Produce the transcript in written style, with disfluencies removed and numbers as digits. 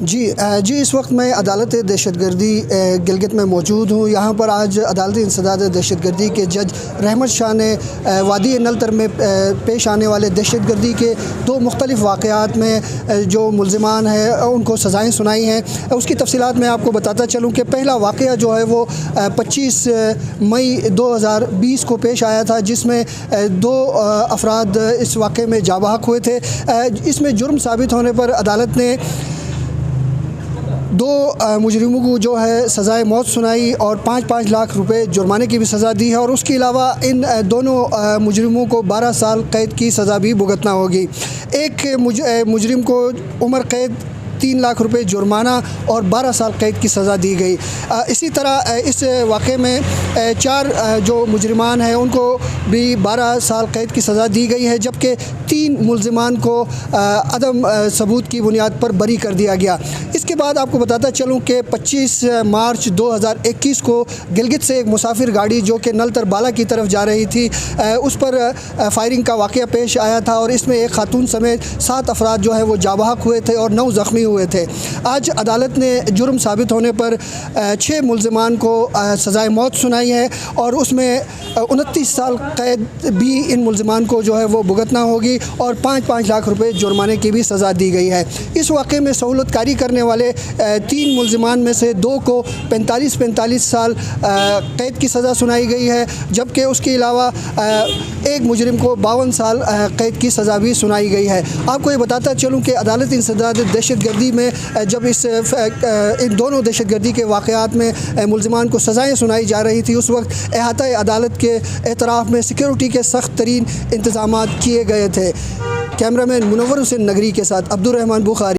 जी, इस वक्त मैं अदालत दहशतगर्दी गिलगित में मौजूद हूँ। यहाँ पर आज अदालत इंसदाद दहशतगर्दी के जज रहमत शाह ने वादी नलतर में पेश आने वाले दहशतगर्दी के दो मुख्तलिफ वाक़यात में जो मुल्ज़िमान हैं उनको सज़ाएँ सुनाई हैं। उसकी तफसीलात मैं आपको बताता चलूँ कि पहला वाक़या जो है वो 25 मई 2020 को पेश आया था, जिसमें दो अफराद इस वाक़े में जाबाहक हुए थे। इसमें जुर्म साबित होने पर अदालत ने दो मुजरिमों को जो है सज़ाए मौत सुनाई और 5-5 लाख रुपए जुर्माने की भी सज़ा दी है, और उसके अलावा इन दोनों मुजरिमों को 12 साल कैद की सज़ा भी भुगतना होगी। एक मुजरिम को उम्र कैद 3 लाख रुपए जुर्माना और 12 साल कैद की सज़ा दी गई। इसी तरह इस वाक़े में 4 जो मुजरिमान हैं उनको भी 12 साल कैद की सज़ा दी गई है, जबकि 3 मुल्ज़िमान को अदम सबूत की बुनियाद पर बरी कर दिया गया। इसके बाद आपको बताता चलूँ कि 25 मार्च 2021 को गिलगित से एक मुसाफिर गाड़ी जो कि नलतर बाला की तरफ जा रही थी, उस पर फायरिंग का वाक़या पेश आया था, और इसमें एक खातून समेत 7 अफराद जो है वो जाबाहक हुए थे और 9 ज़ख्मी हुए थे। आज अदालत ने जुर्म साबित होने पर 6 मुल्ज़िमान को सज़ाए मौत सुनाई है, और उसमें 29 साल कैद भी इन मुल्ज़िमान को जो है वो भुगतना होगी, और 5-5 लाख रुपए जुर्माने की भी सज़ा दी गई है। इस वाक़े में सहूलतकारी करने वाले 3 मुल्ज़िमान में से 2 को 45 साल कैद की सज़ा सुनाई गई है, जबकि उसके अलावा एक मुजरिम को 52 साल कैद की सज़ा भी सुनाई गई है। आपको ये बताता चलूँ कि अदालत इंसदाद दहशतगर्दी में जब इन दोनों दहशतगर्दी के वाक़यात में मुल्ज़िमान को सज़ाएँ सुनाई जा रही थी, उस वक्त अहाता अदालत के एतराफ़ में सिक्योरिटी के सख्त तरीन इंतज़ामात किए गए थे। कैमरामैन मुनव्वर हुसैन नगरी के साथ अब्दुल रहमान बुखारी।